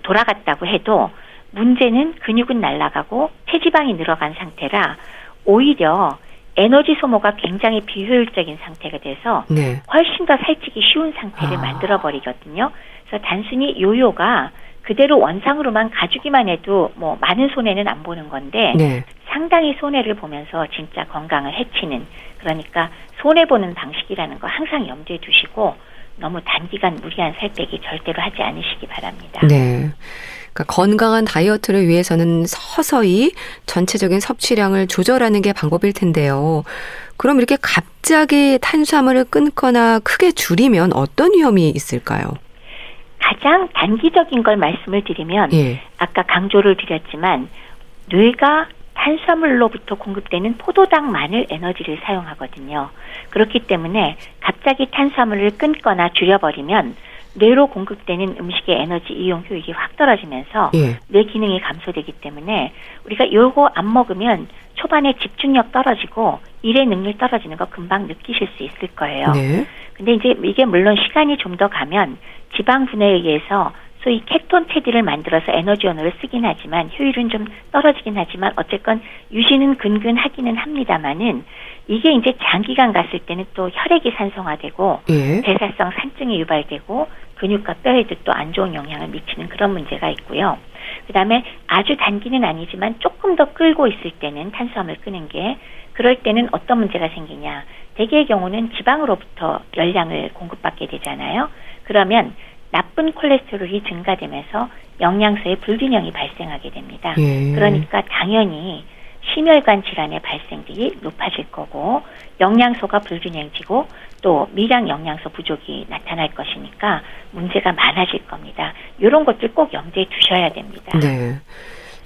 돌아갔다고 해도 문제는 근육은 날아가고 체지방이 늘어간 상태라 오히려 에너지 소모가 굉장히 비효율적인 상태가 돼서 네. 훨씬 더 살찌기 쉬운 상태를 만들어버리거든요. 그래서 단순히 요요가 그대로 원상으로만 가주기만 해도 뭐 많은 손해는 안 보는 건데 네. 상당히 손해를 보면서 진짜 건강을 해치는 그러니까 손해보는 방식이라는 거 항상 염두에 두시고 너무 단기간 무리한 살 빼기 절대로 하지 않으시기 바랍니다. 네. 그러니까 건강한 다이어트를 위해서는 서서히 전체적인 섭취량을 조절하는 게 방법일 텐데요. 그럼 이렇게 갑자기 탄수화물을 끊거나 크게 줄이면 어떤 위험이 있을까요? 가장 단기적인 걸 말씀을 드리면 예. 아까 강조를 드렸지만 뇌가 탄수화물로부터 공급되는 포도당만을 에너지를 사용하거든요. 그렇기 때문에 갑자기 탄수화물을 끊거나 줄여버리면 뇌로 공급되는 음식의 에너지 이용 효율이 확 떨어지면서 예. 뇌 기능이 감소되기 때문에 우리가 요거 안 먹으면 초반에 집중력 떨어지고 일의 능률 떨어지는 거 금방 느끼실 수 있을 거예요. 네. 근데 이제 이게 물론 시간이 좀 더 가면 지방 분해에 의해서 소위 케톤 패드를 만들어서 에너지원으로 쓰긴 하지만 효율은 좀 떨어지긴 하지만 어쨌건 유지는 근근하기는 합니다만은 이게 이제 장기간 갔을 때는 또 혈액이 산성화되고 예. 대사성 산증이 유발되고 근육과 뼈에도 또 안 좋은 영향을 미치는 그런 문제가 있고요. 그다음에 아주 단기는 아니지만 조금 더 끌고 있을 때는 탄수화물 끄는 게 그럴 때는 어떤 문제가 생기냐. 대개의 경우는 지방으로부터 열량을 공급받게 되잖아요. 그러면 나쁜 콜레스테롤이 증가되면서 영양소의 불균형이 발생하게 됩니다. 예. 그러니까 당연히 심혈관 질환의 발생률이 높아질 거고 영양소가 불균형지고 또 미량 영양소 부족이 나타날 것이니까 문제가 많아질 겁니다. 이런 것들 꼭 염두에 두셔야 됩니다. 네.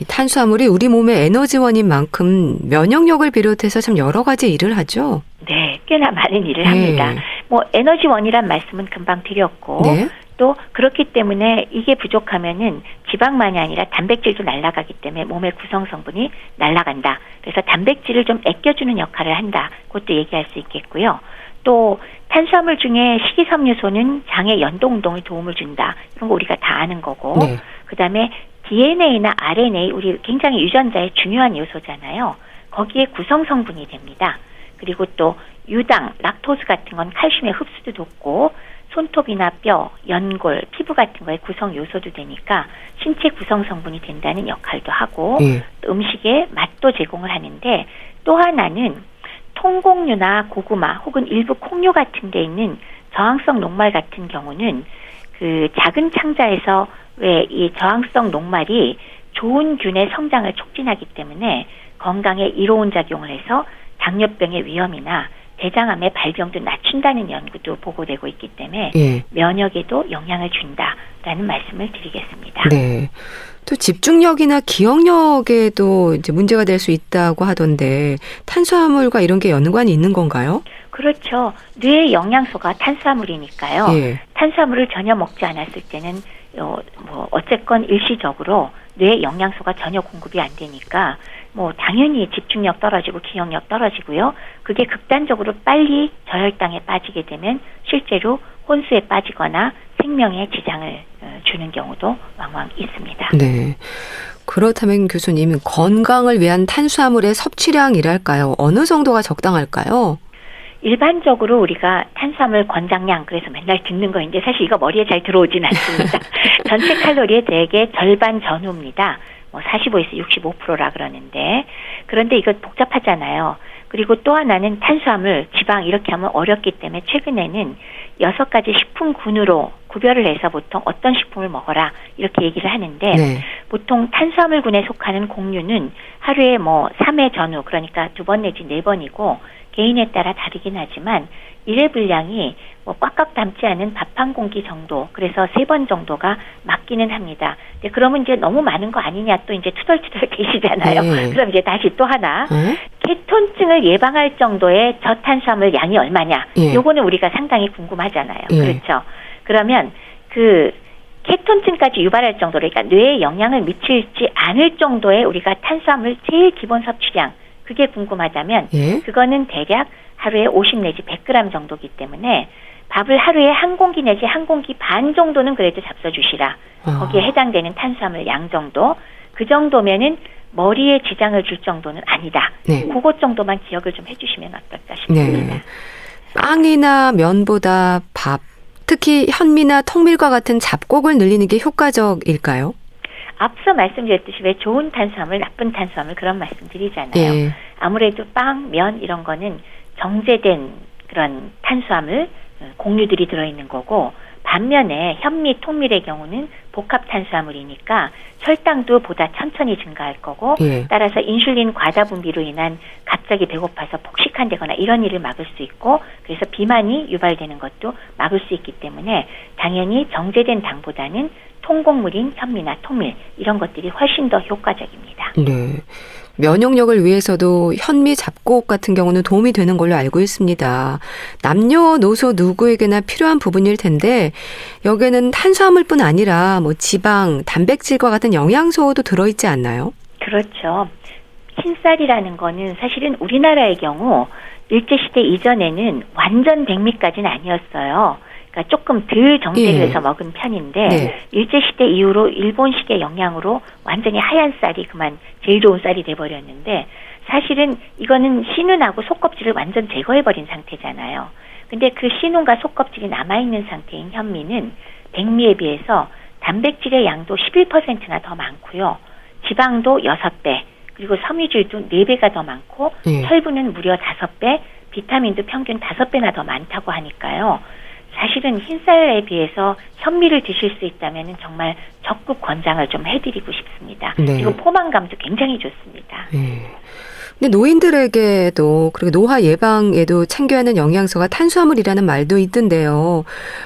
이 탄수화물이 우리 몸의 에너지원인 만큼 면역력을 비롯해서 참 여러 가지 일을 하죠. 네, 꽤나 많은 일을 합니다. 뭐 에너지원이란 말씀은 금방 드렸고 네. 또 그렇기 때문에 이게 부족하면은 지방만이 아니라 단백질도 날아가기 때문에 몸의 구성 성분이 날아간다. 그래서 단백질을 좀 아껴주는 역할을 한다. 그것도 얘기할 수 있겠고요. 또 탄수화물 중에 식이섬유소는 장의 연동운동에 도움을 준다. 이런 거 우리가 다 아는 거고 네. 그다음에 DNA나 RNA 우리 굉장히 유전자의 중요한 요소잖아요. 거기에 구성 성분이 됩니다. 그리고 또 유당, 락토스 같은 건 칼슘의 흡수도 돕고 손톱이나 뼈, 연골, 피부 같은 거에 구성 요소도 되니까 신체 구성 성분이 된다는 역할도 하고 예. 또 음식에 맛도 제공을 하는데 또 하나는 통곡류나 고구마 혹은 일부 콩류 같은 데 있는 저항성 녹말 같은 경우는 그 작은 창자에서 왜 이 저항성 녹말이 좋은 균의 성장을 촉진하기 때문에 건강에 이로운 작용을 해서 당뇨병의 위험이나 대장암의 발병도 낮춘다는 연구도 보고되고 있기 때문에 예. 면역에도 영향을 준다라는 말씀을 드리겠습니다. 네. 또 집중력이나 기억력에도 이제 문제가 될 수 있다고 하던데 탄수화물과 이런 게 연관이 있는 건가요? 그렇죠. 뇌의 영양소가 탄수화물이니까요. 예. 탄수화물을 전혀 먹지 않았을 때는 어쨌건 일시적으로 뇌의 영양소가 전혀 공급이 안 되니까 뭐 당연히 집중력 떨어지고 기억력 떨어지고요. 그게 극단적으로 빨리 저혈당에 빠지게 되면 실제로 혼수에 빠지거나 생명에 지장을 주는 경우도 왕왕 있습니다. 네. 그렇다면 교수님, 건강을 위한 탄수화물의 섭취량이랄까요? 어느 정도가 적당할까요? 일반적으로 우리가 탄수화물 권장량 그래서 맨날 듣는 거인데 사실 이거 머리에 잘 들어오진 않습니다. 전체 칼로리의 대개 절반 전후입니다. 뭐 45에서 65%라 그러는데 그런데 이거 복잡하잖아요. 그리고 또 하나는 탄수화물, 지방 이렇게 하면 어렵기 때문에 최근에는 6가지 식품군으로 구별을 해서 보통 어떤 식품을 먹어라 이렇게 얘기를 하는데 네. 보통 탄수화물군에 속하는 곡류는 하루에 뭐 3회 전후 그러니까 2번 내지 4번이고 개인에 따라 다르긴 하지만 일회 분량이 뭐 꽉꽉 담지 않은 밥 한 공기 정도 그래서 3번 정도가 맞기는 합니다. 근데 그러면 이제 너무 많은 거 아니냐 또 이제 투덜투덜 계시잖아요. 네. 그럼 이제 다시 또 하나 네? 케톤증을 예방할 정도의 저탄수화물 양이 얼마냐. 예. 요거는 우리가 상당히 궁금하잖아요. 예. 그렇죠. 그러면 그 케톤증까지 유발할 정도로 그러니까 뇌에 영향을 미치지 않을 정도의 우리가 탄수화물 제일 기본 섭취량 그게 궁금하다면 예? 그거는 대략 하루에 50 내지 100g 정도이기 때문에 밥을 하루에 한 공기 내지 한 공기 반 정도는 그래도 잡숴주시라. 거기에 해당되는 탄수화물 양 정도. 그 정도면은 머리에 지장을 줄 정도는 아니다. 네. 그것 정도만 기억을 좀 해주시면 어떨까 싶습니다. 네. 빵이나 면보다 밥, 특히 현미나 통밀과 같은 잡곡을 늘리는 게 효과적일까요? 앞서 말씀드렸듯이 왜 좋은 탄수화물, 나쁜 탄수화물 그런 말씀 드리잖아요. 예. 아무래도 빵, 면 이런 거는 정제된 그런 탄수화물, 곡류들이 들어있는 거고 반면에 현미, 통밀의 경우는 복합 탄수화물이니까 혈당도 보다 천천히 증가할 거고 예. 따라서 인슐린 과다 분비로 인한 갑자기 배고파서 폭식한다거나 이런 일을 막을 수 있고 그래서 비만이 유발되는 것도 막을 수 있기 때문에 당연히 정제된 당보다는 통곡물인 현미나 통밀 이런 것들이 훨씬 더 효과적입니다. 네. 면역력을 위해서도 현미 잡곡 같은 경우는 도움이 되는 걸로 알고 있습니다. 남녀노소 누구에게나 필요한 부분일 텐데 여기에는 탄수화물뿐 아니라 뭐 지방, 단백질과 같은 영양소도 들어있지 않나요? 그렇죠. 흰쌀이라는 거는 사실은 우리나라의 경우 일제시대 이전에는 완전 백미까지는 아니었어요. 그러니까 조금 덜 정제를 예. 해서 먹은 편인데 네. 일제시대 이후로 일본식의 영양으로 완전히 하얀 쌀이 그만 제일 좋은 쌀이 돼버렸는데 사실은 이거는 씨눈하고 속껍질을 완전 제거해버린 상태잖아요. 근데 그 씨눈과 속껍질이 남아있는 상태인 현미는 백미에 비해서 단백질의 양도 11%나 더 많고요. 지방도 6배, 그리고 섬유질도 4배가 더 많고 예. 혈분은 무려 5배, 비타민도 평균 5배나 더 많다고 하니까요. 사실은 흰쌀에 비해서 현미를 드실 수 있다면 정말 적극 권장을 좀 해드리고 싶습니다. 네. 그리고 포만감도 굉장히 좋습니다. 예. 근데 노인들에게도 그리고 노화 예방에도 챙겨야 하는 영양소가 탄수화물이라는 말도 있던데요.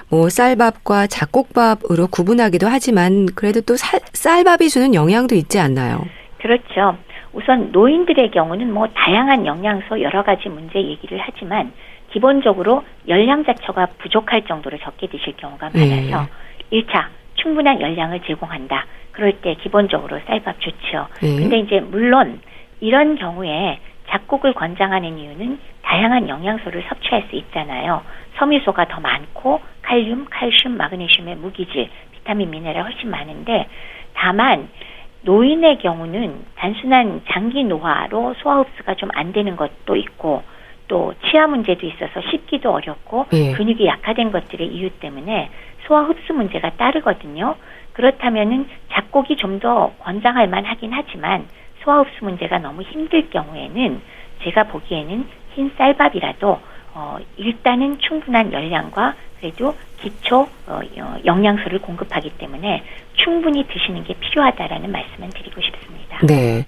뭐 쌀밥과 잡곡밥으로 구분하기도 하지만 그래도 또 쌀밥이 주는 영양도 있지 않나요? 그렇죠. 우선 노인들의 경우는 뭐 다양한 영양소 여러 가지 문제 얘기를 하지만 기본적으로 열량 자처가 부족할 정도로 적게 드실 경우가 많아서 1차 충분한 열량을 제공한다. 그럴 때 기본적으로 쌀밥 좋죠. 근데 이제 물론 이런 경우에 잡곡을 권장하는 이유는 다양한 영양소를 섭취할 수 있잖아요. 섬유소가 더 많고 칼륨, 칼슘, 마그네슘의 무기질, 비타민, 미네랄 훨씬 많은데 다만 노인의 경우는 단순한 장기 노화로 소화 흡수가 좀 안 되는 것도 있고 또 치아 문제도 있어서 씹기도 어렵고 근육이 약화된 것들의 이유 때문에 소화 흡수 문제가 따르거든요. 그렇다면은 잡곡이 좀 더 권장할 만하긴 하지만 소화 흡수 문제가 너무 힘들 경우에는 제가 보기에는 흰 쌀밥이라도 일단은 충분한 열량과 그래도 기초 영양소를 공급하기 때문에 충분히 드시는 게 필요하다라는 말씀을 드리고 싶습니다. 네.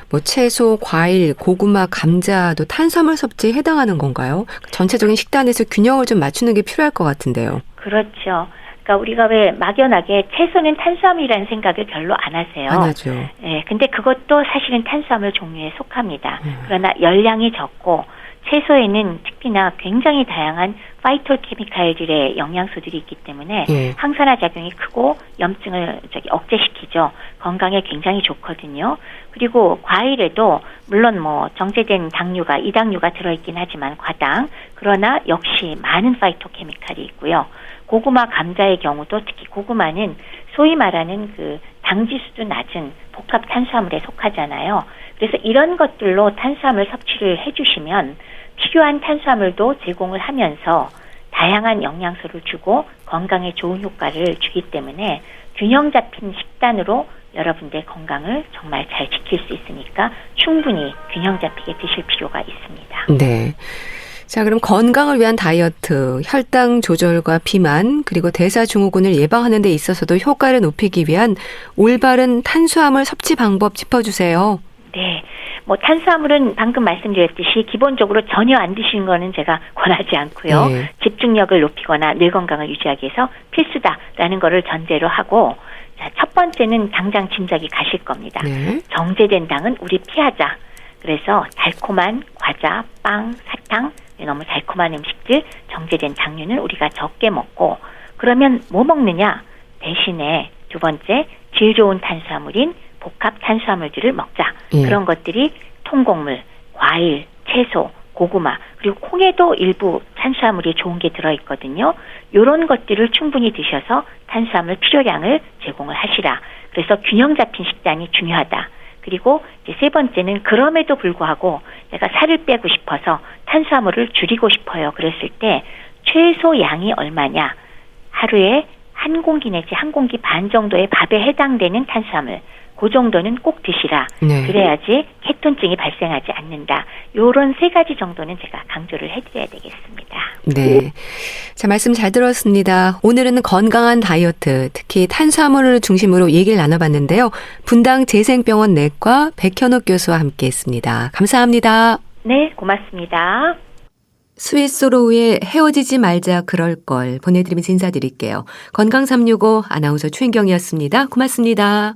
뭐 채소, 과일, 고구마, 감자도 탄수화물 섭취에 해당하는 건가요? 전체적인 식단에서 균형을 좀 맞추는 게 필요할 것 같은데요. 그렇죠. 그러니까 우리가 왜 막연하게 채소는 탄수화물이라는 생각을 별로 안 하세요. 안 하죠. 네, 근데 그것도 사실은 탄수화물 종류에 속합니다. 그러나 열량이 적고 채소에는 특히나 굉장히 다양한 파이토케미칼들의 영양소들이 있기 때문에 항산화 작용이 크고 염증을 억제시키죠. 건강에 굉장히 좋거든요. 그리고 과일에도 물론 뭐 정제된 당류가 이당류가 들어있긴 하지만 과당, 그러나 역시 많은 파이토케미칼이 있고요. 고구마, 감자의 경우도 특히 고구마는 소위 말하는 그 당지수도 낮은 복합 탄수화물에 속하잖아요. 그래서 이런 것들로 탄수화물 섭취를 해주시면 필요한 탄수화물도 제공을 하면서 다양한 영양소를 주고 건강에 좋은 효과를 주기 때문에 균형 잡힌 식단으로 여러분들의 건강을 정말 잘 지킬 수 있으니까 충분히 균형 잡히게 드실 필요가 있습니다. 네. 자, 그럼 건강을 위한 다이어트, 혈당 조절과 비만, 그리고 대사증후군을 예방하는 데 있어서도 효과를 높이기 위한 올바른 탄수화물 섭취 방법 짚어주세요. 네. 뭐 탄수화물은 방금 말씀드렸듯이 기본적으로 전혀 안 드시는 거는 제가 권하지 않고요. 집중력을 높이거나 뇌 건강을 유지하기 위해서 필수다라는 거를 전제로 하고 자, 첫 번째는 당장 짐작이 가실 겁니다. 정제된 당은 우리 피하자. 그래서 달콤한 과자, 빵, 사탕, 너무 달콤한 음식들, 정제된 당류는 우리가 적게 먹고 그러면 뭐 먹느냐? 대신에 두 번째, 질 좋은 탄수화물인 복합 탄수화물들을 먹자. 그런 것들이 통곡물, 과일, 채소, 고구마, 그리고 콩에도 일부 탄수화물이 좋은 게 들어있거든요. 이런 것들을 충분히 드셔서 탄수화물 필요량을 제공을 하시라. 그래서 균형 잡힌 식단이 중요하다. 그리고 이제 세 번째는 그럼에도 불구하고 내가 살을 빼고 싶어서 탄수화물을 줄이고 싶어요. 그랬을 때 최소 양이 얼마냐? 하루에 한 공기 내지 한 공기 반 정도의 밥에 해당되는 탄수화물. 그 정도는 꼭 드시라. 그래야지 케톤증이 발생하지 않는다. 요런 세 가지 정도는 제가 강조를 해드려야 되겠습니다. 네. 자, 말씀 잘 들었습니다. 오늘은 건강한 다이어트, 특히 탄수화물을 중심으로 얘기를 나눠봤는데요. 분당 재생병원 내과 백현옥 교수와 함께했습니다. 감사합니다. 네, 고맙습니다. 스위스로우의 헤어지지 말자 그럴걸 보내드리면서 인사드릴게요. 건강365 아나운서 최인경이었습니다. 고맙습니다.